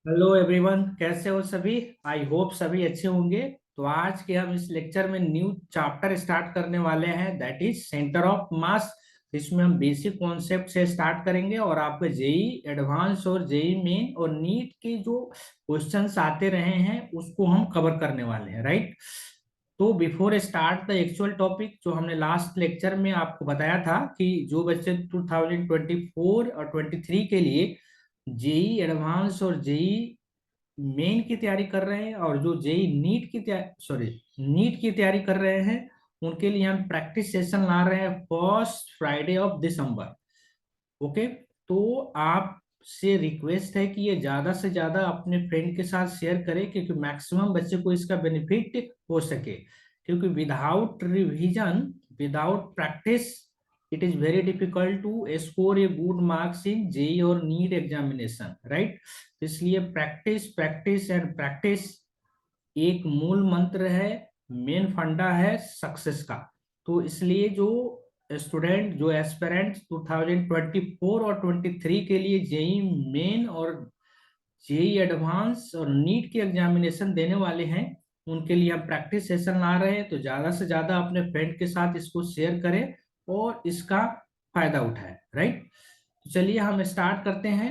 Hello everyone, कैसे हो सभी। आई होप सभी अच्छे होंगे। तो आज के हम इस लेक्चर में न्यू चैप्टर स्टार्ट करने वाले हैं, दैट इज सेंटर ऑफ मास। इसमें हम बेसिक कॉन्सेप्ट से स्टार्ट करेंगे और आपके जेई एडवांस और जेई मेन और नीट के जो क्वेश्चंस आते रहे हैं उसको हम कवर करने वाले हैं, राइट। तो before start the actual topic, जो हमने लास्ट लेक्चर में आपको बताया था कि जो बच्चे 2024 और 23 के लिए जेई एडवांस और जेई मेन की तैयारी कर रहे हैं और जो जेई नीट की तैयारी नीट की तैयारी कर रहे हैं, उनके लिए हम प्रैक्टिस सेशन ला रहे हैं first Friday of December. Okay. तो आपसे रिक्वेस्ट है कि ये ज्यादा से ज्यादा अपने फ्रेंड के साथ शेयर करें, क्योंकि मैक्सिमम बच्चे को इसका बेनिफिट हो सके। क्योंकि without revision, without practice, it is very difficult to score a good marks in JEE और नीट एग्जामिनेशन, राइट। इसलिए प्रैक्टिस प्रैक्टिस एंड प्रैक्टिस एक मूल मंत्र है, मेन फंडा है सक्सेस का। तो इसलिए जो स्टूडेंट, जो एस्पिरेंट 2024 और 23 के लिए जेई मेन और जेई एडवांस और नीट की एग्जामिनेशन देने वाले हैं, उनके लिए हम प्रैक्टिस सेशन ला रहे हैं। तो ज्यादा से ज्यादा अपने फ्रेंड के साथ इसको शेयर करें और इसका फायदा उठाएं, राइट। तो चलिए हम स्टार्ट करते हैं।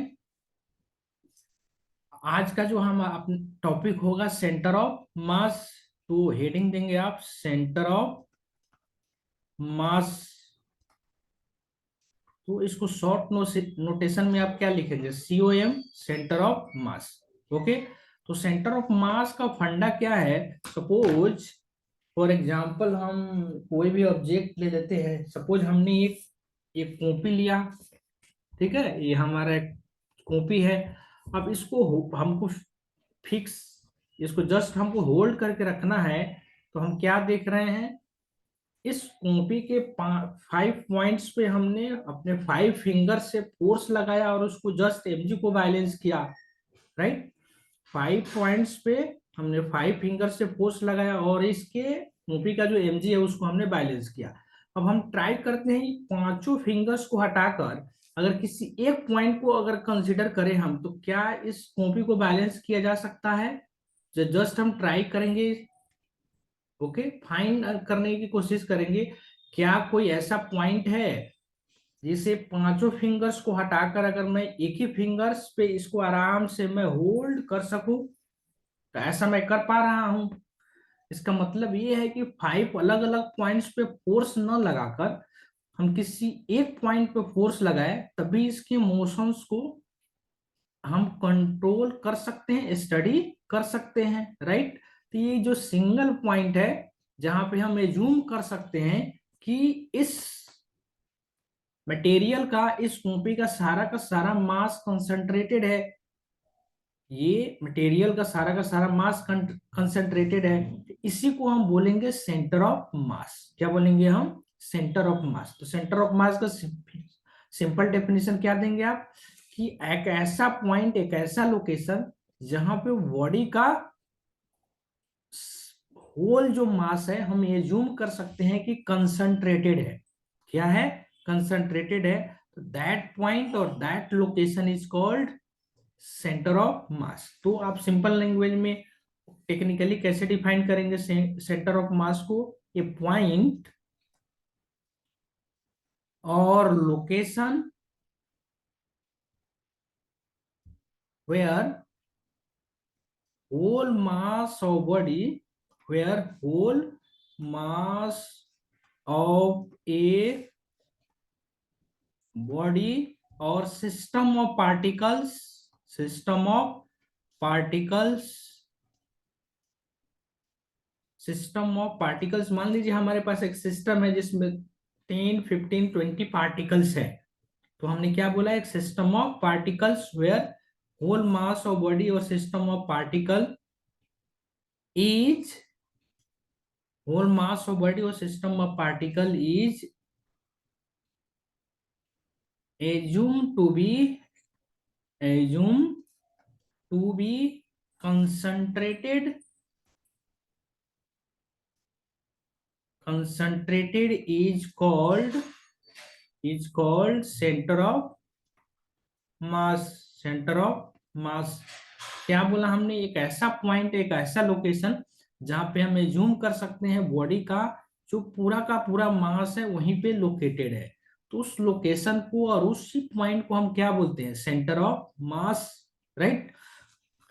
आज का जो हम टॉपिक होगा सेंटर ऑफ मास। तो हेडिंग देंगे आप सेंटर ऑफ मास। तो इसको शॉर्ट नोटेशन में आप क्या लिखेंगे, COM, centre of mass. Okay. तो सेंटर ऑफ मास का फंडा क्या है। सपोज फॉर एग्जांपल हम कोई भी ऑब्जेक्ट ले लेते हैं। सपोज हमने एक एक कॉपी लिया, ठीक है, ये हमारा एक कॉपी है। अब इसको हमको फिक्स, इसको जस्ट हमको होल्ड करके रखना है। तो हम क्या देख रहे हैं, इस कॉपी के 5 पॉइंट्स पे हमने अपने 5 फिंगर से फोर्स लगाया और उसको जस्ट mg को बैलेंस किया, राइट। 5 पॉइंट्स पे हमने 5 फिंगर से फोर्स लगाया और इसके कॉपी का जो mg है उसको हमने बैलेंस किया। अब हम ट्राई करते हैं 5 फिंगर्स को हटाकर अगर किसी एक पॉइंट को अगर कंसिडर करें हम, तो क्या इस कॉपी को बैलेंस किया जा सकता है। जस्ट हम ट्राई करेंगे। ओके, फाइंड करने की कोशिश करेंगे क्या कोई ऐसा पॉइंट है जिसे 5 फिंगर्स को हटाकर अगर मैं एक ही फिंगर्स पे इसको आराम से मैं होल्ड कर सकूं। तो ऐसा मैं कर पा रहा हूं। इसका मतलब ये है कि 5 अलग अलग पॉइंट्स पे फोर्स न लगाकर हम किसी एक पॉइंट पे फोर्स लगाए, तभी इसके मोशंस को हम कंट्रोल कर सकते हैं, स्टडी कर सकते हैं, राइट। तो ये जो सिंगल पॉइंट है जहां पे हम एज्यूम कर सकते हैं कि इस मटेरियल का, इस कॉपी का सारा मास कंसंट्रेटेड है, ये मटेरियल का सारा मास कंसंट्रेटेड है, तो इसी को हम बोलेंगे सेंटर ऑफ मास। क्या बोलेंगे हम, सेंटर ऑफ मास। तो सेंटर ऑफ मास का सिंपल डेफिनेशन क्या देंगे आप, कि एक ऐसा पॉइंट, एक ऐसा लोकेशन जहां पे बॉडी का होल जो मास है हम एज्यूम कर सकते हैं कि कंसंट्रेटेड है। क्या है, कंसंट्रेटेड है। तो दैट पॉइंट और that location is called centre of mass. तो आप सिंपल लैंग्वेज में टेक्निकली कैसे डिफाइन करेंगे सेंटर ऑफ मास को, ए पॉइंट और location where whole mass of body, where whole mass of a body or system of particles, system of particles. मान लीजिए हमारे पास एक सिस्टम है जिसमें 10, 15, 20 पार्टिकल्स है। तो हमने क्या बोला, एक system of particles where whole mass of body और system of particle is, whole mass of body और system of particle is assumed to be, assumed to be concentrated, concentrated is called center of mass, center of mass। क्या बोला हमने, एक ऐसा point, एक ऐसा location जहां पे हम एज्यूम कर सकते हैं बॉडी का जो पूरा का पूरा मास है वहीं पे लोकेटेड है। तो उस लोकेशन को और उसी पॉइंट को हम क्या बोलते हैं, centre of mass, right.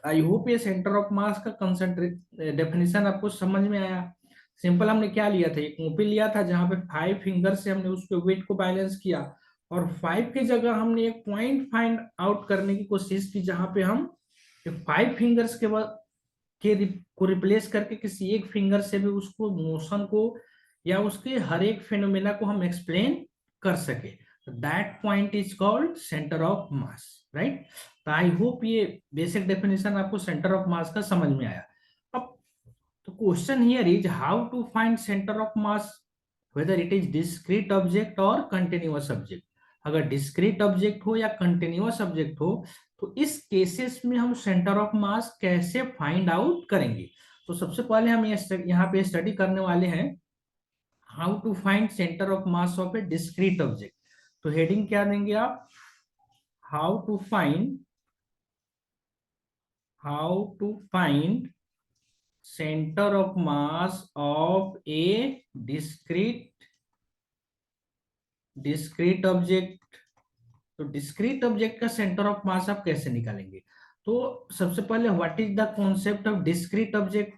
I hope ये सेंटर ऑफ मास का कंसंट्रेट डेफिनेशन आपको समझ में आया। सिंपल हमने क्या लिया था, एक कॉपी लिया था जहां पे 5 फिंगर से हमने उसके वेट को बैलेंस किया, और 5 की जगह हमने एक पॉइंट फाइंड आउट करने की कोशिश की जहां पे हम 5 फिंगर्स के बाद को रिप्लेस करके किसी एक फिंगर से भी उसको मोशन को या उसके हर एक फिनोमेना को हम एक्सप्लेन कर सके। That point is called centre of mass, right. तो आई होप ये बेसिक डेफिनेशन आपको सेंटर ऑफ मास का समझ में आया। अब तो question here is how to find centre of mass, whether it is discrete object और कंटिन्यूअस ऑब्जेक्ट। अगर डिस्क्रीट ऑब्जेक्ट हो या कंटिन्यूअस ऑब्जेक्ट हो तो इस केसेस में हम सेंटर ऑफ मास कैसे फाइंड आउट करेंगे। तो सबसे पहले हम यहाँ पे स्टडी करने वाले हैं how to find centre of mass of a discrete object. तो हेडिंग क्या देंगे आप, how to find centre of mass of a discrete object. तो डिस्क्रीट ऑब्जेक्ट का सेंटर ऑफ मास आप कैसे निकालेंगे। तो सबसे पहले what is the concept of discrete object.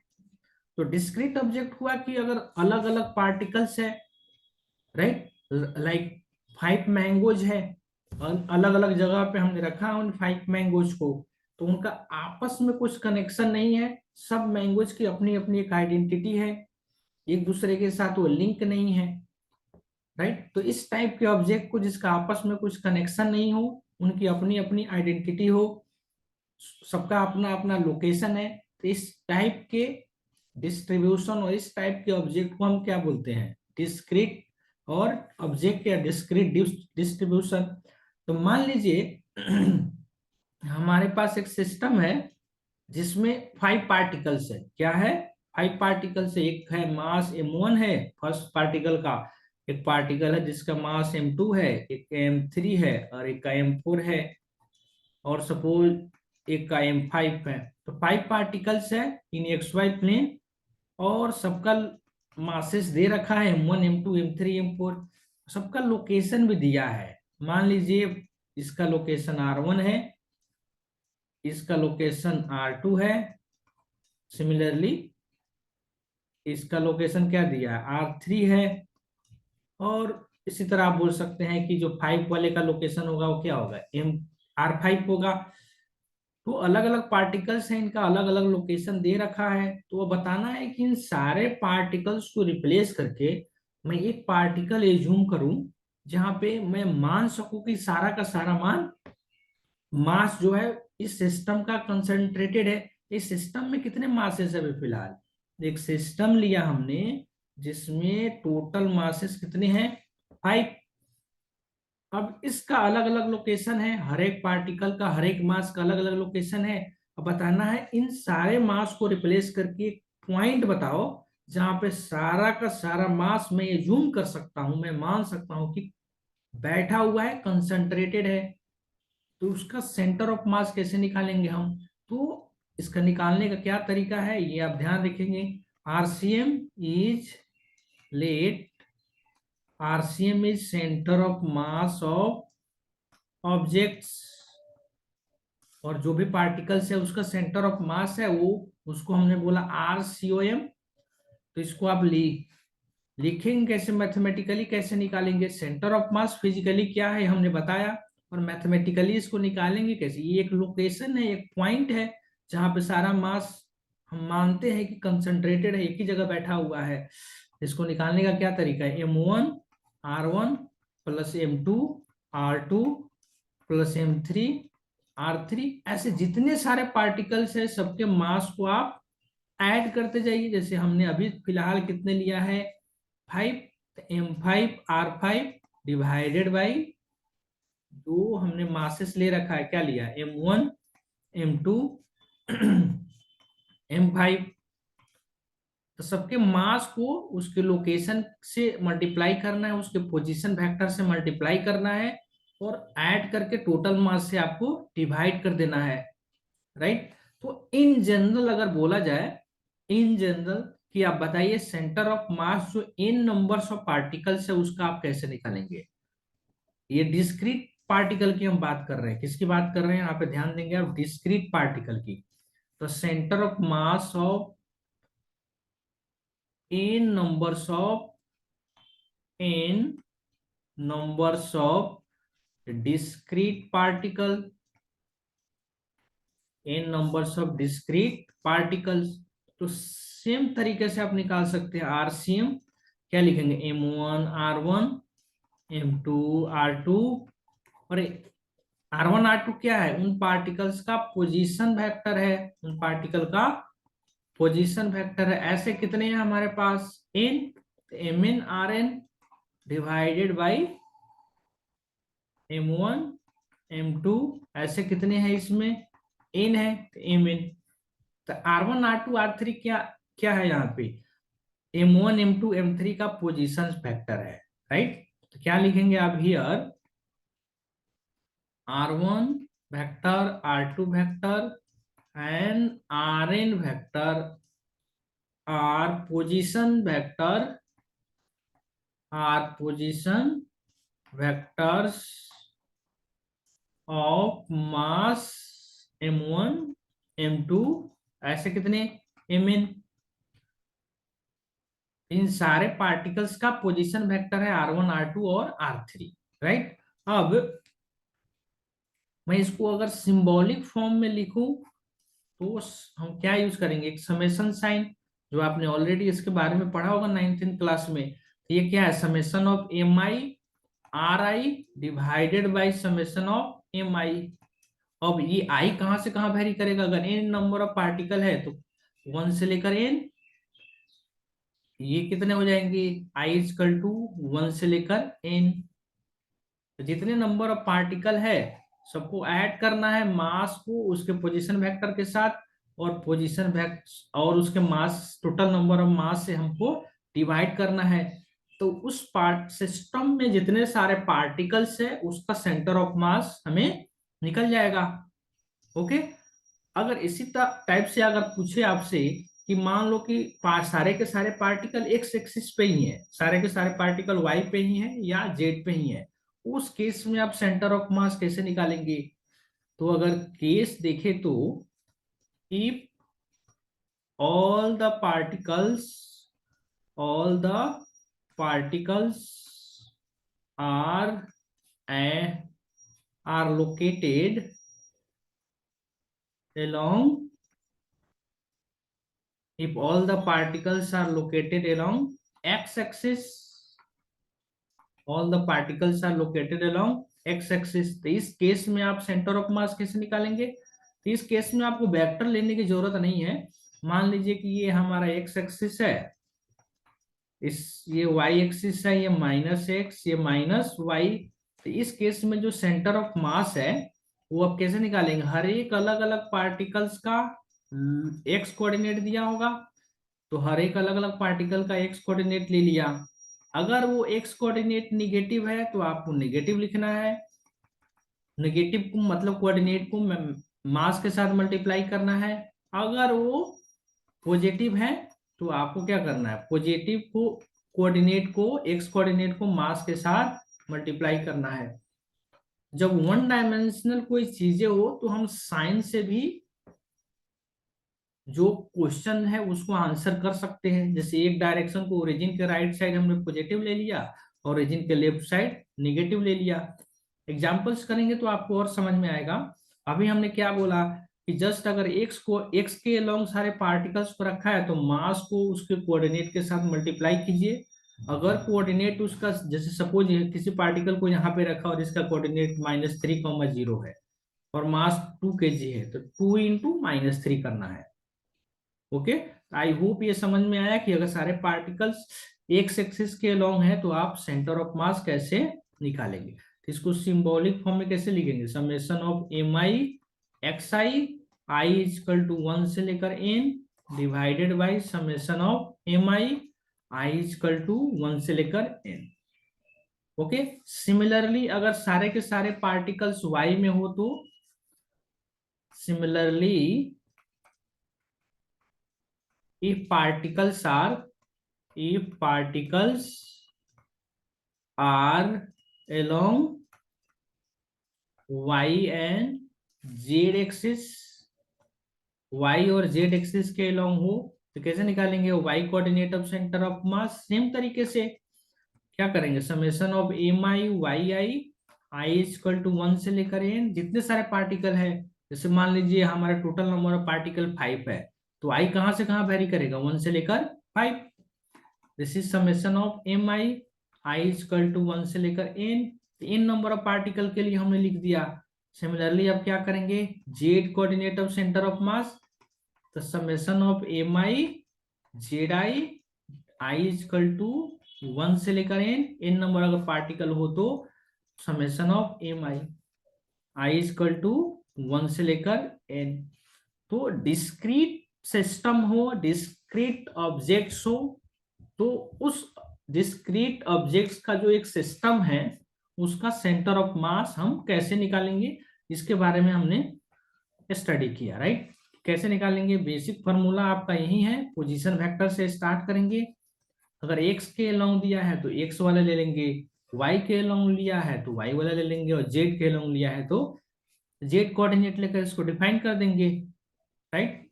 तो डिस्क्रीट ऑब्जेक्ट हुआ कि अगर अलग अलग पार्टिकल्स है, राइट, लाइक 5 मैंगोज है, अलग अलग जगह पे हमने रखा उन 5 मैंगोज को, तो उनका आपस में कुछ कनेक्शन नहीं है, सब मैंगोज की अपनी अपनी एक आइडेंटिटी है, एक दूसरे के साथ वो लिंक नहीं है, राइट। तो इस टाइप के ऑब्जेक्ट को जिसका आपस में कुछ कनेक्शन नहीं हो, उनकी अपनी अपनी आइडेंटिटी हो, सबका अपना अपना लोकेशन है, तो इस टाइप के डिस्ट्रीब्यूशन और इस टाइप के ऑब्जेक्ट को हम क्या बोलते हैं, डिस्क्रीट और ऑब्जेक्ट या डिस्क्रीट डिस्ट्रीब्यूशन। तो मान लीजिए हमारे पास एक सिस्टम है जिसमें 5 पार्टिकल्स है, क्या है, 5 पार्टिकल्स है। एक है मास m1 है फर्स्ट पार्टिकल का, एक पार्टिकल है जिसका मास m2 है, एक m3 है और एक का m4 है, और सपोज एक का m5 है। तो 5 पार्टिकल्स है इन xy प्लेन, और सबका मासेस दे रखा है m1 m2 m3 m4, सबका लोकेशन भी दिया है। मान लीजिए इसका लोकेशन r1 है, इसका लोकेशन r2 है, सिमिलरली इसका लोकेशन क्या दिया है, r3 है, और इसी तरह आप बोल सकते हैं कि जो 5 वाले का लोकेशन होगा वो क्या होगा, r5 होगा। तो अलग अलग पार्टिकल्स हैं, इनका अलग अलग लोकेशन दे रखा है, तो वो बताना है कि इन सारे पार्टिकल्स को रिप्लेस करके मैं एक पार्टिकल एज्यूम करूं जहां पे मैं मान सकूं कि सारा का सारा मास जो है इस सिस्टम का कंसंट्रेटेड है। इस सिस्टम में कितने मासेस है अभी फिलहाल, एक सिस्टम लिया हमने जिसमें टोटल मासेस कितने हैं, 5। अब इसका अलग अलग लोकेशन है, हर एक पार्टिकल का हर एक मास का अलग अलग लोकेशन है। अब बताना है इन सारे मास को रिप्लेस करके एक पॉइंट बताओ जहां पे सारा का सारा मास मैं ये जूम कर सकता हूं, मैं मान सकता हूं कि बैठा हुआ है, कंसंट्रेटेड है। तो उसका सेंटर ऑफ मास कैसे निकालेंगे हम, तो इसका निकालने का क्या तरीका है ये आप ध्यान रखेंगे। RCM is let RCM is center of mass of objects, और जो भी पार्टिकल्स है उसका सेंटर ऑफ मास है वो, उसको हमने बोला RCOM। तो इसको आप लिखेंगे कैसे, मैथमेटिकली कैसे निकालेंगे, सेंटर ऑफ मास फिजिकली क्या है हमने बताया, और मैथमेटिकली इसको निकालेंगे कैसे। ये एक लोकेशन है, एक पॉइंट है जहां पे सारा मास हम मानते हैं कि कंसंट्रेटेड है, एक ही जगह बैठा हुआ है। इसको निकालने का क्या तरीका है, m1 r1 plus m2 r2 plus m3 r3, ऐसे जितने सारे पार्टिकल्स है सबके मास को आप ऐड करते जाइए। जैसे हमने अभी फिलहाल कितने लिया है, 5, m5 r5 डिवाइडेड बाई जो हमने मासेस ले रखा है, क्या लिया, m1 m2 m5। तो सबके मास को उसके लोकेशन से मल्टीप्लाई करना है, उसके पोजीशन वेक्टर से मल्टीप्लाई करना है, और ऐड करके टोटल मास से आपको डिवाइड कर देना है, राइट। तो इन जनरल अगर बोला जाए, इन जनरल कि आप बताइए सेंटर ऑफ मास जो इन नंबर्स ऑफ पार्टिकल्स है उसका आप कैसे निकालेंगे। ये डिस्क्रीट पार्टिकल की हम बात कर रहे हैं, किसकी बात कर रहे हैं यहाँ पे ध्यान देंगे आप, डिस्क्रीट पार्टिकल की। तो centre of mass of in numbers of, in numbers of discrete particle, in numbers of discrete particles. तो सेम तरीके से आप निकाल सकते हैं आरसीएम, क्या लिखेंगे, M1 R1 M2 R2। और R1 R2 क्या है, उन पार्टिकल्स का पोजीशन वेक्टर है, उन पार्टिकल का पोजीशन वेक्टर है। ऐसे कितने हैं हमारे पास, n, MnRn divided by M1 M2, ऐसे कितने हैं इसमें, n है तो Mn। तो R1 R2 R3 क्या क्या है यहाँ पे, M1 M2 M3 का पोजीशन वेक्टर है, राइट। तो क्या लिखेंगे आप here, R1 vector, R2 vector and Rn vector are position vector, are position vectors of mass M1 M2, ऐसे कितने Mn। इन सारे पार्टिकल्स का पोजीशन वेक्टर है R1 R2 और R3, राइट। अब मैं इसको अगर सिंबॉलिक फॉर्म में लिखूं तो हम क्या यूज करेंगे, एक समेशन साइन, जो आपने ऑलरेडी इसके बारे में पढ़ा होगा 9th क्लास में। तो ये क्या है, summation of MI RI divided by summation of MI। अब ये आई कहां से कहां वेरी करेगा, अगर n नंबर ऑफ पार्टिकल है तो 1 से लेकर n, ये कितने हो जाएंगे, I = 1 से लेकर n। तो जितने नंबर ऑफ पार्टिकल है सबको ऐड करना है, मास को उसके पोजीशन वेक्टर के साथ, और पोजीशन वेक्टर और उसके मास, टोटल नंबर ऑफ मास से हमको डिवाइड करना है। तो उस पार्ट सिस्टम में जितने सारे पार्टिकल्स है उसका सेंटर ऑफ मास हमें निकल जाएगा। ओके। अगर इसी टाइप से अगर पूछे आपसे कि मान लो कि सारे के सारे पार्टिकल एक्स एक्सिस पे ही है, सारे के सारे पार्टिकल वाई पे ही है या जेड पे ही है, उस केस में आप सेंटर ऑफ मास कैसे निकालेंगे। तो अगर केस देखे तो, if all the particles, all the particles are are located along, if all the particles are located along x-axis, all the particles are located along x-axis, तो इस केस में आप सेंटर ऑफ मास कैसे निकालेंगे। तो इस केस में आपको वेक्टर लेने की जरूरत नहीं है। मान लीजिए कि ये हमारा x-axis है, इस ये y-axis है, ये -x, ये -y। तो इस केस में जो सेंटर ऑफ मास है वो आप कैसे निकालेंगे, हर एक अलग अलग पार्टिकल्स का x कोऑर्डिनेट दिया होगा, तो हर एक अलग अलग पार्टिकल का x कोऑर्डिनेट ले लिया। अगर वो x कोऑर्डिनेट निगेटिव है तो आपको निगेटिव लिखना है, निगेटिव को मतलब कोऑर्डिनेट को मास के साथ मल्टीप्लाई करना है। अगर वो पॉजिटिव है तो आपको क्या करना है, पॉजिटिव को कोऑर्डिनेट को, x कोऑर्डिनेट को मास के साथ मल्टीप्लाई करना है। जब वन डायमेंशनल कोई चीजें हो तो हम साइन से भी जो क्वेश्चन है उसको आंसर कर सकते हैं। जैसे एक डायरेक्शन को ओरिजिन के राइट साइड हमने पॉजिटिव ले लिया और ओरिजिन के लेफ्ट साइड निगेटिव ले लिया। एग्जांपल्स करेंगे तो आपको और समझ में आएगा। अभी हमने क्या बोला कि जस्ट अगर एक्स के अलोंग सारे पार्टिकल्स को रखा है तो मास को उसके कोऑर्डिनेट के साथ मल्टीप्लाई कीजिए। अगर कोऑर्डिनेट उसका, जैसे सपोज किसी पार्टिकल को यहाँ पे रखा और इसका कोऑर्डिनेट -3,0 है और मास 2 kg है, तो 2 × -3 करना है। ओके। आई होप ये समझ में आया कि अगर सारे पार्टिकल्स एक्स एक्सिस के अलोंग है तो आप सेंटर ऑफ मास कैसे निकालेंगे। तो इसको सिंबॉलिक फॉर्म में कैसे लिखेंगे, summation of MI XI I = 1 से लेकर n divided by summation of MI = 1 से लेकर n। ओके। सिमिलरली अगर सारे के सारे पार्टिकल्स y में हो तो, similarly if particles are along y and z axis, y और z एक्सिस के along हो तो कैसे निकालेंगे? y coordinate of centre of mass same तरीके से क्या करेंगे? Summation of m i y i equal to 1 से लेकर एन, जितने सारे पार्टिकल है, जैसे मान लीजिए हमारा टोटल नंबर ऑफ पार्टिकल 5 है, तो आई कहां से कहां वेरी करेगा? 1 से लेकर 5। This is summation of m i equal to 1 से लेकर एन। एन नंबर ऑफ पार्टिकल के लिए हमने लिख दिया। सिमिलरली अब क्या करेंगे? Z coordinate of centre of mass, तो summation of m i z i equal to 1 से लेकर एन नंबर अगर पार्टिकल हो तो summation of m i equal to 1 से लेकर एन। तो डिस्क्रीट सिस्टम हो, डिस्क्रीट ऑब्जेक्ट्स हो, तो उस डिस्क्रीट ऑब्जेक्ट्स का जो एक सिस्टम है उसका सेंटर ऑफ मास हम कैसे निकालेंगे, इसके बारे में हमने स्टडी किया, राइट। कैसे निकालेंगे? बेसिक फॉर्मूला आपका यही है, पोजीशन वेक्टर से स्टार्ट करेंगे। अगर x के अलोंग दिया है तो x वाला ले लेंगे, y के अलोंग लिया है तो y वाला ले लेंगे, और z के अलोंग लिया है तो z कोऑर्डिनेट लेकर इसको डिफाइन कर देंगे, राइट।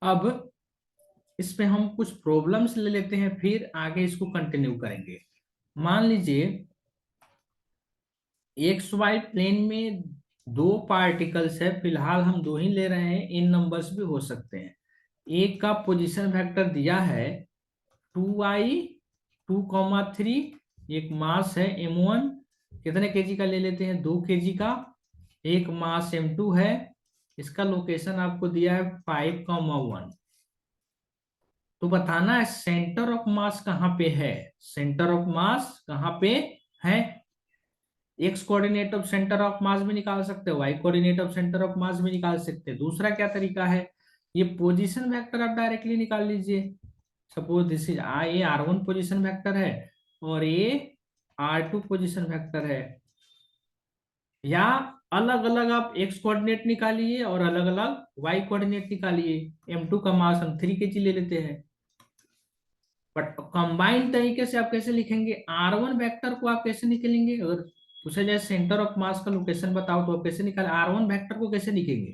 अब इस पे हम कुछ प्रॉब्लम्स ले लेते हैं, फिर आगे इसको कंटिन्यू करेंगे। मान लीजिए एक्स वाई प्लेन में दो पार्टिकल्स है, फिलहाल हम दो ही ले रहे हैं, इन नंबर्स भी हो सकते हैं। एक का पोजीशन वेक्टर दिया है 2i 2,3, एक मास है m1, कितने केजी का ले लेते हैं? 2 kg का। एक मास m2 है, इसका लोकेशन आपको दिया है 5,1। तो बताना है सेंटर ऑफ मास कहाँ पे है, सेंटर ऑफ मास कहाँ पे है। X coordinate of centre of mass भी निकाल सकते हो, y coordinate of centre of mass भी निकाल सकते हैं। दूसरा क्या तरीका है, ये पोजीशन वेक्टर आप डायरेक्टली निकाल लीजिए। सपोज दिस इज ये r1 पोजीशन वेक्टर है और ये r2 पोजीशन वेक्टर है, या अलग अलग आप x कोऑर्डिनेट निकालिए और अलग अलग y कोऑर्डिनेट निकालिए। m2 का मास हम 3 kg ले लेते हैं, बट कंबाइंड तरीके से आप कैसे लिखेंगे? r1 वेक्टर को आप कैसे निकलेंगे? अगर पूछा जाए सेंटर ऑफ मास का लोकेशन बताओ तो आप कैसे निकाले? r1 वेक्टर को कैसे लिखेंगे?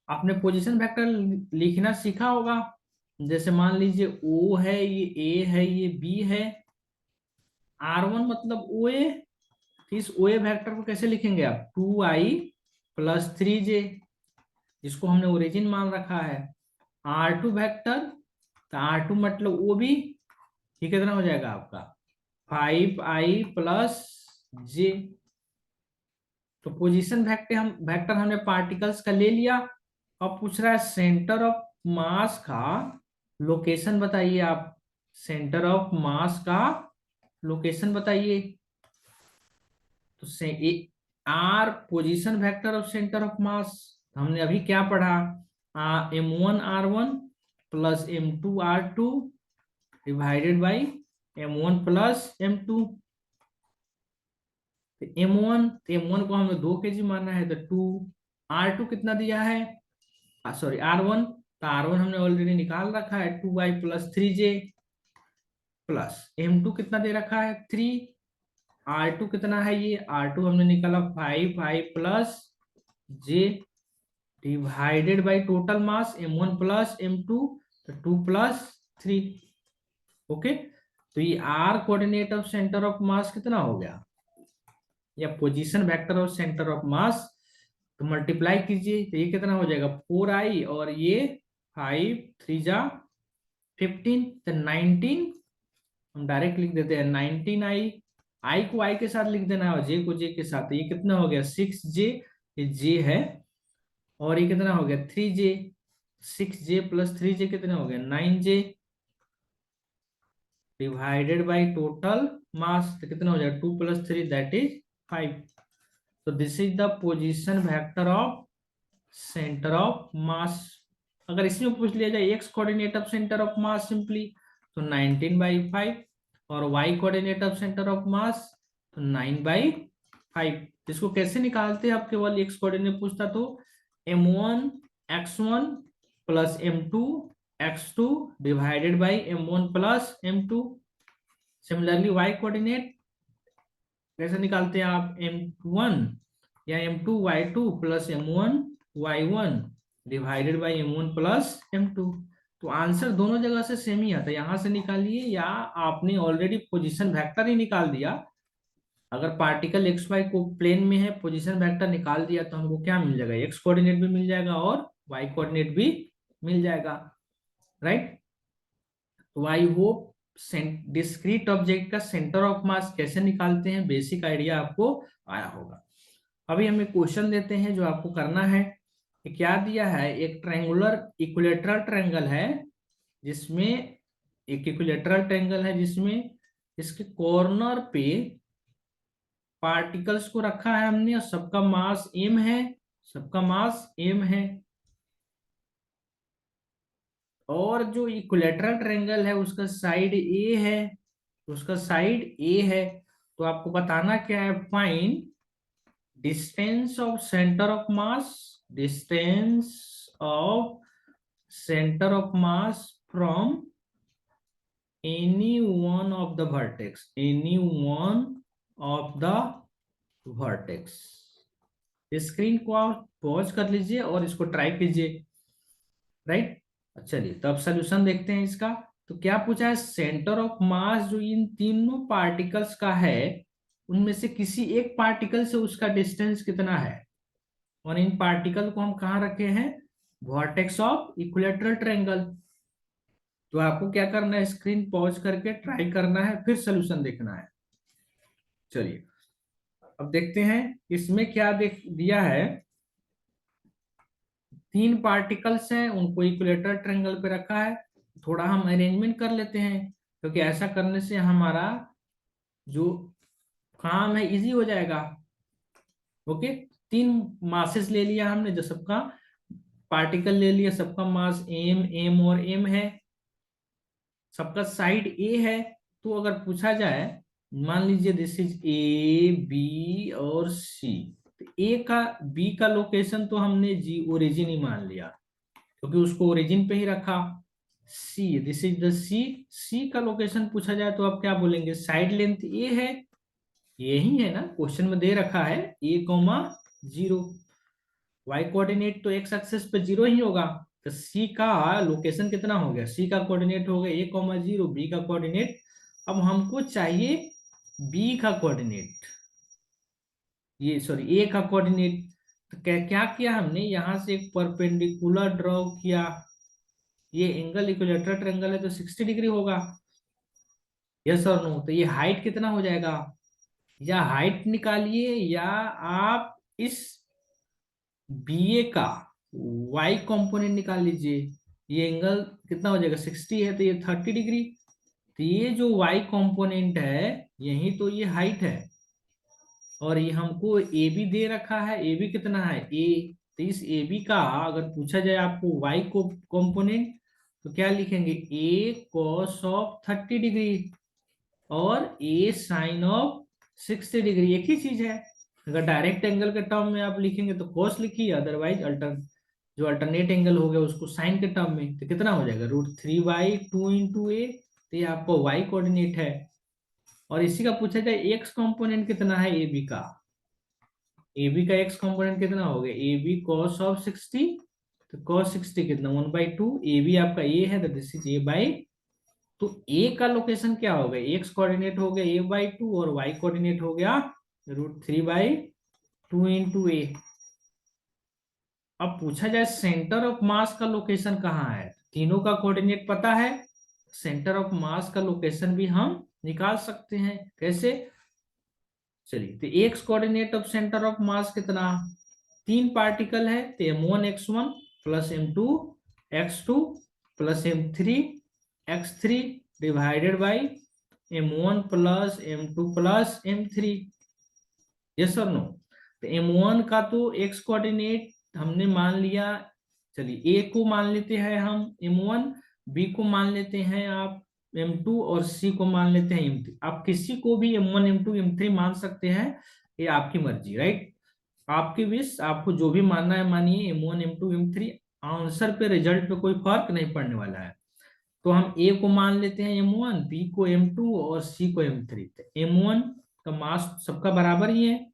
आपने पोजीशन वेक्टर लिखना सीखा होगा। जैसे मान लीजिए O है, ये A है, ये B है, r1 मतलब OA, तो इस OA वेक्टर को कैसे लिखेंगे आप? 2i प्लस 3j, जिसको हमने ओरिजिन मान रखा है। r2 वेक्टर, तो r2 मतलब OB, ये कितना हो जाएगा आपका? 5i plus j। तो पोजीशन वेक्टर हमने पार्टिकल्स का ले लिया। अब पूछ रहा है सेंटर ऑफ मास का लोकेशन बताइए आप, सेंटर ऑफ मास का लोकेशन बताइए। तो से r position vector of centre of mass, हमने अभी क्या पढ़ा? m1 r1 plus m2 r2 divided by m1 plus m2। m1 को हमें 2 kg मानना है, तो 2, r2 कितना दिया है? सॉरी r1, तो r1 हमने ऑलरेडी निकाल रखा है 2i plus 3j, plus m2 कितना दे रखा है? 3, r2 कितना है? ये r2 हमने निकाला 5i plus j divided by total mass m1 plus m2, तो 2 प्लस 3। ओके, तो ये r coordinate of centre of mass कितना हो गया, या position vector of centre of mass, तो मल्टीप्लाई कीजिए तो ये कितना हो जाएगा? 4i और ये 5 3 जा 15, तो 19 हम डायरेक्ट लिख देते हैं 19i। i को i के साथ लिख देना है और j को j के साथ, तो ये कितना हो गया? 6j, ये j है, और ये कितना हो गया? 3j, 6j प्लस 3j कितना हो गया? 9j divided by total mass, तो कितना हो जाएगा? 2 प्लस 3 दैट इज 5। तो this is the position vector of centre of mass. अगर इसमें पूछ लिया जाए x coordinate of centre of mass simply, तो 19/5, और y coordinate of centre of mass तो 9/5। इसको कैसे निकालते हैं? आप केवल एक्स कोऑर्डिनेट पूछता तो m1 x1 plus m2 x2 divided by m1 plus m2। Similarly y coordinate कैसे निकालते हैं आप, m1 या m2y2 plus m1y1 divided by m1 plus m2। तो आंसर दोनों जगह से सेम ही आता है, यहां से निकालिए या आपने ऑलरेडी पोजीशन वेक्टर ही निकाल दिया। अगर पार्टिकल एक्स वाई को प्लेन में है, पोजीशन वेक्टर निकाल दिया तो हमको क्या मिल जाएगा, एक्स कोऑर्डिनेट भी मिल जाएगा और वाई कोऑर्डिनेट भी मिल जाएगा, राइट। तो आई होप डिस्क्रीट ऑब्जेक्ट का सेंटर ऑफ मास कैसे निकालते हैं बेसिक आइडिया आपको आया होगा। अभी हमें क्वेश्चन देते हैं जो आपको करना है कि क्या दिया है, एक ट्रायंगुलर इक्विलेटरल ट्रायंगल है जिसमें इसके कॉर्नर पे पार्टिकल्स को रखा है हमने और सबका मास m है। और जो इक्विलेटरल ट्रायंगल है उसका साइड ए है, तो आपको बताना क्या है, find distance of centre of mass from any one of the vertex. Screen को आप पॉज कर लीजिए और इसको ट्राई कीजिए, राइट। चलिए तो अब सोल्यूशन देखते हैं इसका। तो क्या पूछा है, सेंटर ऑफ मास जो इन तीनों पार्टिकल्स का है उनमें से किसी एक पार्टिकल से उसका डिस्टेंस कितना है, और इन पार्टिकल को हम कहाँ रखे हैं, वर्टेक्स ऑफ इक्विलेटरल ट्रायंगल। तो आपको क्या करना है, स्क्रीन पॉज करके ट्राई करना है, फिर सोल्यूशन देखना है। चलिए अब देखते हैं इसमें क्या दिया है। तीन पार्टिकल्स हैं, उनको इक्विलेटरल ट्रायंगल पे रखा है। थोड़ा हम अरेंजमेंट कर लेते हैं क्योंकि ऐसा करने से हमारा जो काम है इजी हो जाएगा। ओके, तीन मासेस ले लिया हमने, जो सबका पार्टिकल ले लिया, सबका मास m और m है, सबका साइड a है। तो अगर पूछा जाए, मान लीजिए दिस इज a b और c, तो a का b का लोकेशन तो हमने जी ओरिजिन ही मान लिया क्योंकि उसको ओरिजिन पे ही रखा। c, this is the c का लोकेशन पूछा जाए तो आप क्या बोलेंगे, साइड लेंथ a है, यही है ना, क्वेश्चन में दे रखा है a,0। y कोऑर्डिनेट तो x एक्सिस पे 0 ही होगा, तो c का लोकेशन कितना हो गया, c का कोऑर्डिनेट हो गया a,0, b का कोऑर्डिनेट। अब हमको चाहिए b का कोऑर्डिनेट, ये सॉरी a का कोऑर्डिनेट। तो क्या किया हमने, यहां से एक परपेंडिकुलर ड्रॉ किया, ये एंगल इक्विलेटरल ट्रायंगल है तो 60 डिग्री होगा, यस और नो। तो ये हाइट कितना हो जाएगा, या हाइट निकालिए या आप इस BA का y कंपोनेंट निकाल लीजिए। ये एंगल कितना हो जाएगा, 60 है तो ये 30 डिग्री। तो ये जो y कंपोनेंट है यही तो ये हाइट है, और ये हमको AB दे रखा है, AB कितना है a। तो इस AB का अगर पूछा जाए आपको y को कंपोनेंट, तो क्या लिखेंगे, a cos ऑफ 30 डिग्री और a साइन ऑफ 60 डिग्री, एक ही चीज है। अगर डायरेक्ट एंगल के टर्म में आप लिखेंगे तो cos लिखिए, अदरवाइज जो अल्टरनेट एंगल हो गया उसको साइन के टर्म में, तो कितना हो जाएगा, √3/2 इंटू a। तो ये आपका y कोऑर्डिनेट है। और इसी का पूछा जाए x कंपोनेंट कितना है ab का, ab का x कंपोनेंट कितना हो गया, ab cos ऑफ 60, तो cos 60 कितना 1/2, ab आपका a है तो दिस इज a/, तो a का लोकेशन क्या हो गया, x कोऑर्डिनेट हो गया a/2 और y कोऑर्डिनेट हो गया √3/2 इंटू a। अब पूछा जाए सेंटर ऑफ मास का लोकेशन कहाँ है, तीनों का कोऑर्डिनेट पता है, सेंटर ऑफ मास का लोकेशन भी हम निकाल सकते हैं, कैसे। चलिए तो x coordinate of centre of mass कितना, तीन पार्टिकल है तो m1x1 plus m2x2 plus m3x3 divided by m1 plus m2 plus m3, yes और नो। तो m1 का तो x कोऑर्डिनेट हमने मान लिया, चलिए a को मान लेते हैं हम m1, b को मान लेते हैं आप m2 और c को मान लेते हैं m3। आप किसी को भी m1 m2 m3 मान सकते हैं, ये आपकी मर्जी, राइट, आपकी विश, आपको जो भी मानना है मानिए, m1 m2 m3 आंसर पे, रिजल्ट पे कोई फर्क नहीं पड़ने वाला है। तो हम ए को मान लेते हैं m1, बी को m2 और सी को m3। तो m1 का मास सबका बराबर ही है।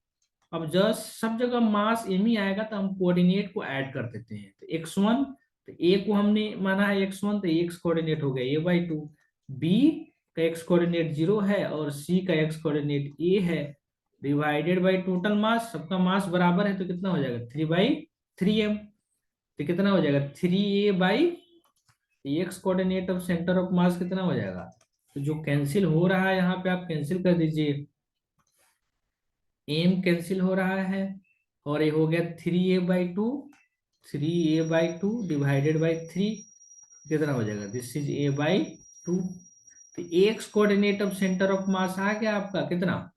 अब जस्ट सब जगह मास m ही आएगा तो हम कोऑर्डिनेट को ऐड कर देते हैं। तो x1, तो a को हमने माना है x1, तो x कोऑर्डिनेट हो गया a/2। b का x कोऑर्डिनेट 0 है और c का x कोऑर्डिनेट a है। डिवाइडेड बाई टोटल मास, सबका मास बराबर है तो कितना हो जाएगा 3/3m। तो कितना हो जाएगा 3a/, x coordinate of centre of mass कितना हो जाएगा। तो जो कैंसिल हो रहा है यहाँ पे आप कैंसिल कर दीजिए, एम कैंसिल हो रहा है और ये हो गया 3a/2, 3a/2 डिवाइडेड बाई 3 कितना हो जाएगा, दिस इज a/2। तो x coordinate of centre of mass आ गया आपका कितना,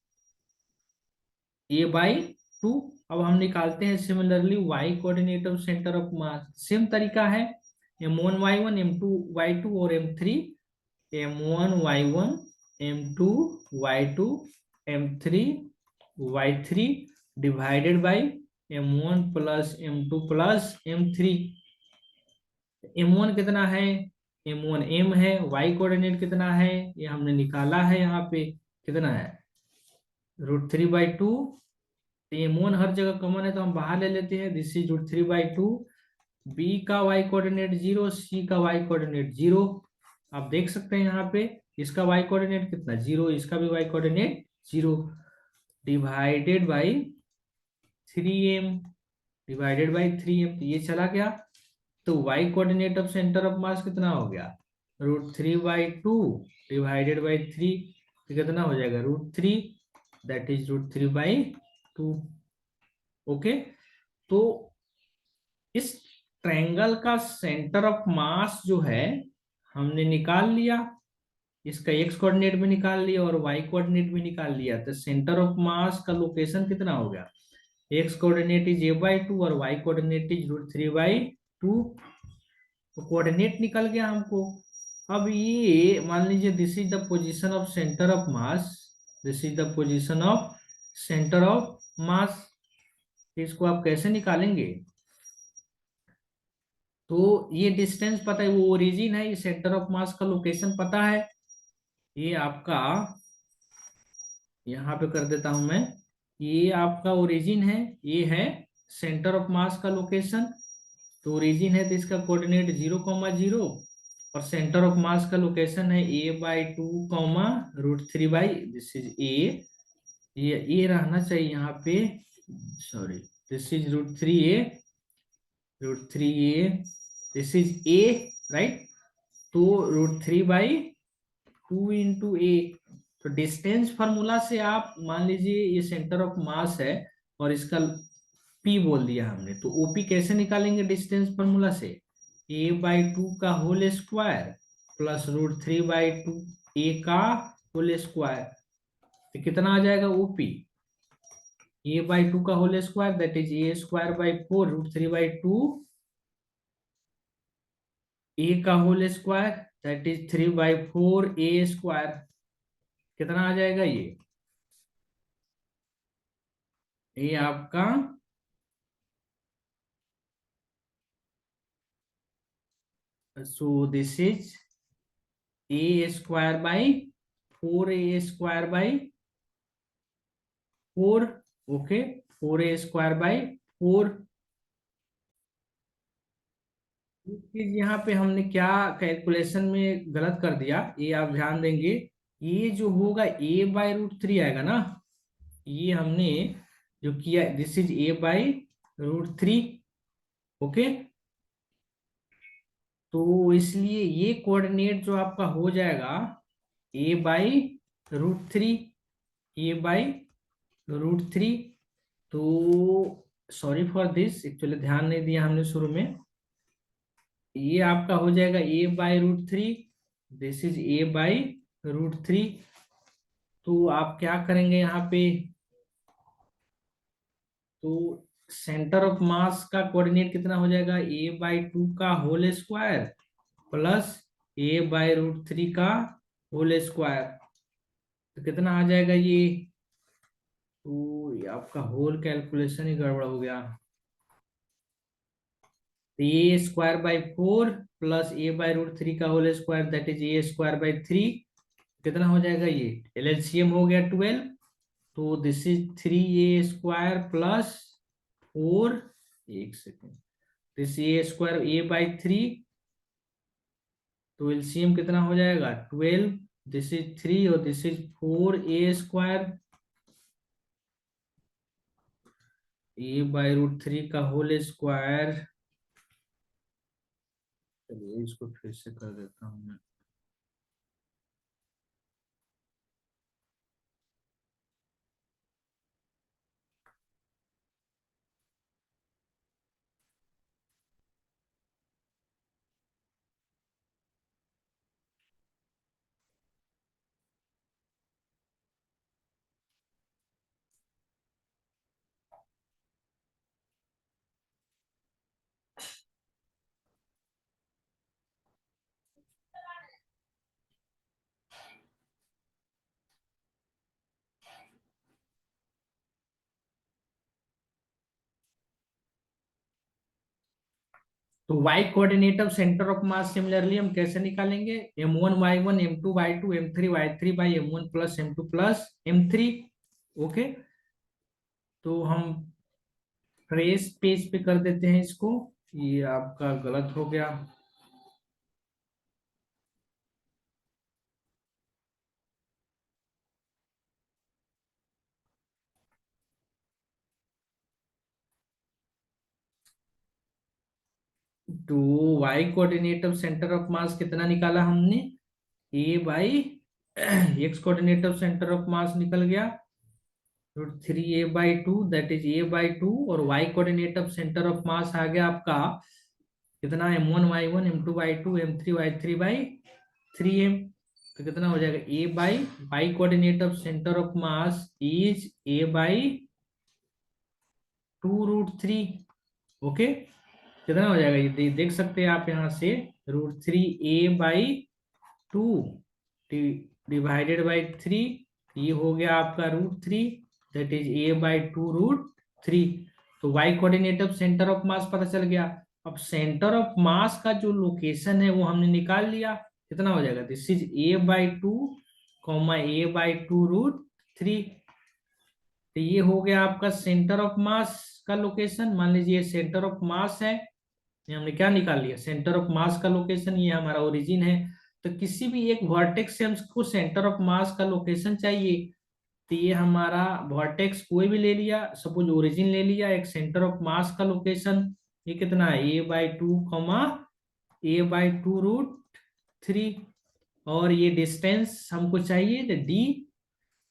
a/2। अब हम निकालते हैं similarly y coordinate of centre of mass. Same तरीका है, m1y1, m2y2 और m3, m1y1, m2y2, m3y3 divided by m1 plus m2 plus m3। m1 कितना है, m1 m है, y कोऑर्डिनेट कितना है ये हमने निकाला है, यहाँ पे कितना है √3/2। m1 हर जगह कॉमन है तो हम बाहर ले लेते हैं, दिस इज √3/2। बी का y कोऑर्डिनेट 0, सी का y कोऑर्डिनेट 0। आप देख सकते हैं यहाँ पे इसका y कोऑर्डिनेट कितना 0, इसका भी y coordinate 0। Divided by 3m, divided by 3m, तो ये चला गया। तो y coordinate of centre of mass कितना हो गया √3/2 डिवाइडेड बाई 3, तो कितना हो जाएगा √3, दैट इज √3/2। ओके, तो इस ट्रायंगल का सेंटर ऑफ मास जो है हमने निकाल लिया, इसका एक्स कोऑर्डिनेट भी निकाल लिया और वाई कोऑर्डिनेट भी निकाल लिया। तो सेंटर ऑफ मास का लोकेशन कितना हो गया, एक्स कोऑर्डिनेट इज a/2 और वाई कोऑर्डिनेट इज √3/2। तो कोऑर्डिनेट निकल गया हमको। अब ये मान लीजिए this is the position of centre of mass, this is the position of centre of मास। इसको आप कैसे निकालेंगे, तो ये डिस्टेंस पता है, वो ओरिजिन है, ये सेंटर ऑफ मास का लोकेशन पता है। ये आपका यहाँ पे कर देता हूं मैं, ये आपका ओरिजिन है, ये है सेंटर ऑफ मास का लोकेशन। तो ओरिजिन है तो इसका कोऑर्डिनेट 0,0 और सेंटर ऑफ मास का लोकेशन है a/2, √3/, दिस इज a, ये रहना चाहिए यहाँ पे, sorry, this is √3a, this is a, right. तो √3/2 इंटू a। तो डिस्टेंस फार्मूला से आप मान लीजिए ये सेंटर ऑफ मास है और इसका p बोल दिया हमने, तो ओपी कैसे निकालेंगे डिस्टेंस फार्मूला से, a/2 का होल स्क्वायर प्लस √3/2 a का होल स्क्वायर। तो कितना आ जाएगा ओपी, a/2 का whole square that is a²/4 √3/2 a का whole square that is 3/4 a²। कितना आ जाएगा ये आपका so this is a²/4 okay, 4a²/4। चीज यहाँ पे हमने क्या कैलकुलेशन में गलत कर दिया, ये आप ध्यान देंगे, ये जो होगा a/√3 आएगा ना, ये हमने जो किया दिस इज a/√3। ओके, तो इसलिए ये कोऑर्डिनेट जो आपका हो जाएगा a/√3, a/√3। तो सॉरी फॉर दिस, एक्चुअली ध्यान नहीं दिया हमने शुरू में। ये आपका हो जाएगा a/√3, दिस इज a/√3। तो आप क्या करेंगे यहाँ पे, तो सेंटर ऑफ मास का कोऑर्डिनेट कितना हो जाएगा a/2 का होल स्क्वायर प्लस a/√3 का होल स्क्वायर। तो कितना आ जाएगा ये, तो ये आपका होल कैलकुलेशन ही गड़बड़ हो गया। तो a square by 4 plus a by root 3 का whole square that is a square by 3, कितना हो जाएगा ये एलएलसीएम हो गया 12, तो this is 3a square plus 4, एक second, this A square a by 3, तो एलसीएम कितना हो जाएगा 12, दिस इज 3 और this is 4a square a by root 3 का होल स्क्वायर। चलिए इसको फिर से कर देता हूँ मैं। तो y coordinate of centre of mass similarly हम कैसे निकालेंगे, m1y1 m2y2 m3y3 by m1 plus m2 plus m3। Okay, तो हम फ्रेश पेज पे कर देते हैं इसको, ये आपका गलत हो गया। तो y coordinate of centre of mass कितना निकाला हमने, a by x coordinate of centre of mass निकल गया root 3a/2 that is a/2, और y coordinate of centre of mass आ गया आपका कितना m1y1 m2y2 m3y3/3m, तो कितना हो जाएगा a by y coordinate of centre of mass is a/2√3। Okay, कितना हो जाएगा ये देख सकते हैं आप यहाँ से, √3a/2 डिवाइडेड बाई 3, ये हो गया आपका √3 दैट इज a/2√3। तो y coordinate of centre of मास पता चल गया। अब सेंटर ऑफ मास का जो लोकेशन है वो हमने निकाल लिया, कितना हो जाएगा, दिस इज a/2 a/2√3। तो ये हो गया आपका सेंटर ऑफ मास का लोकेशन। मान लीजिए सेंटर ऑफ मास है, ये हमने क्या निकाल लिया, सेंटर ऑफ मास का लोकेशन, ये हमारा ओरिजिन है। तो किसी भी एक वर्टेक्स से हमको सेंटर ऑफ मास का लोकेशन चाहिए, तो ये हमारा वर्टेक्स कोई भी ले लिया, सपोज ओरिजिन ले लिया, एक सेंटर ऑफ मास का लोकेशन, ये कितना है a/2 a/2√3, और ये डिस्टेंस हमको चाहिए तो d,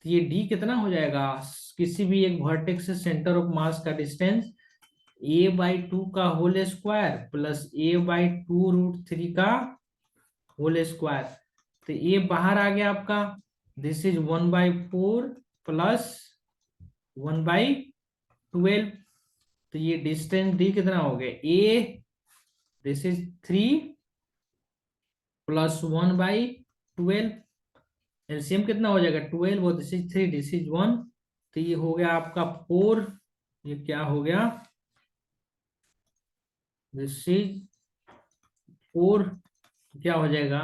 तो ये d कितना हो जाएगा, किसी भी एक वर्टेक्स से सेंटर ऑफ मास का डिस्टेंस a/2 का होल स्क्वायर प्लस a/2√3 का होल स्क्वायर। तो ये बाहर आ गया आपका, दिस इज 1/4 प्लस 1/12, तो ये डिस्टेंस d कितना हो गया a, this is 3 plus 1/12, LCM कितना हो जाएगा 12 और दिस इज 3, दिस इज 1, तो ये हो गया आपका 4, ये क्या हो गया, दिस इज 4, क्या हो जाएगा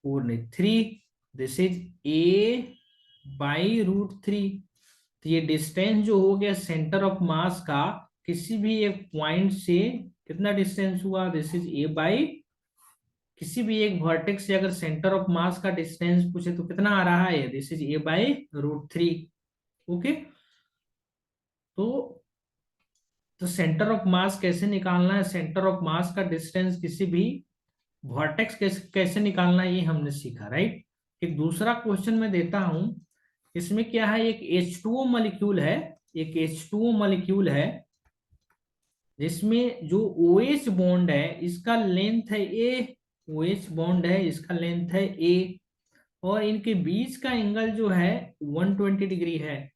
4 नहीं 3, दिस इज a/√3। तो ये डिस्टेंस जो हो गया सेंटर ऑफ मास का किसी भी एक पॉइंट से कितना डिस्टेंस हुआ, दिस इज a/, किसी भी एक वर्टेक्स से अगर सेंटर ऑफ मास का डिस्टेंस पूछे तो कितना आ रहा है, दिस इज a/√3। ओके, तो सेंटर ऑफ मास कैसे निकालना है, सेंटर ऑफ मास का डिस्टेंस किसी भी वर्टेक्स कैसे निकालना है, ये हमने सीखा, राइट। एक दूसरा क्वेश्चन मैं देता हूं, इसमें क्या है, एक H2O मॉलिक्यूल है, एक H2O मॉलिक्यूल है जिसमें जो OH बॉन्ड है इसका लेंथ है a, OH बॉन्ड है इसका लेंथ है a, और इनके बीच का एंगल जो है 120 डिग्री है,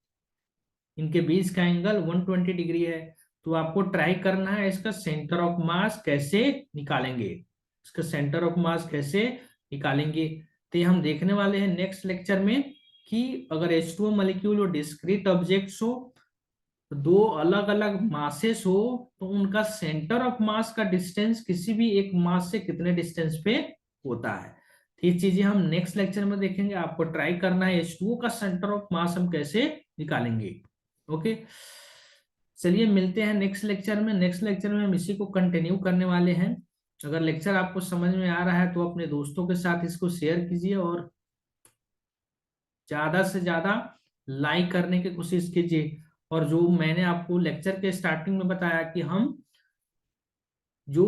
इनके बीच का एंगल 120 डिग्री है। तो आपको ट्राई करना है इसका सेंटर ऑफ मास कैसे निकालेंगे, इसका सेंटर ऑफ मास कैसे निकालेंगे, तो ये हम देखने वाले हैं नेक्स्ट लेक्चर में कि अगर H2O मॉलिक्यूल और डिस्क्रीट ऑब्जेक्ट्स हो तो दो अलग अलग मासेस हो तो उनका सेंटर ऑफ मास का डिस्टेंस किसी भी एक मास से कितने डिस्टेंस पे होता है। तो ये चीजें हम नेक्स्ट लेक्चर में देखेंगे। आपको ट्राई करना है H2O का सेंटर ऑफ मास हम कैसे निकालेंगे। ओके, चलिए मिलते हैं नेक्स्ट लेक्चर में। नेक्स्ट लेक्चर में हम इसी को कंटिन्यू करने वाले हैं। अगर लेक्चर आपको समझ में आ रहा है तो अपने दोस्तों के साथ इसको शेयर कीजिए और ज्यादा से ज्यादा लाइक करने की कोशिश कीजिए। और जो मैंने आपको लेक्चर के स्टार्टिंग में बताया कि हम जो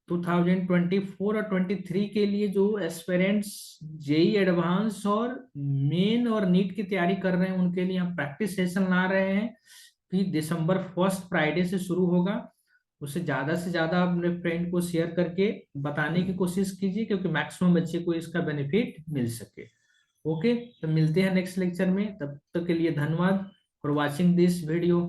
2024 और 23 के लिए जो एस्पिरेंट्स जेई एडवांस और मेन और नीट की तैयारी कर रहे हैं उनके लिए हम प्रैक्टिस सेशन ला रहे हैं। फिर दिसंबर 1 फ्राइडे से शुरू होगा। उसे ज्यादा से ज्यादा अपने फ्रेंड को शेयर करके बताने की कोशिश कीजिए क्योंकि मैक्सिमम बच्चे को इसका बेनिफिट मिल सके। ओके, तो मिलते हैं नेक्स्ट लेक्चर में। तब तक के लिए धन्यवाद फॉर वॉचिंग दिस वीडियो।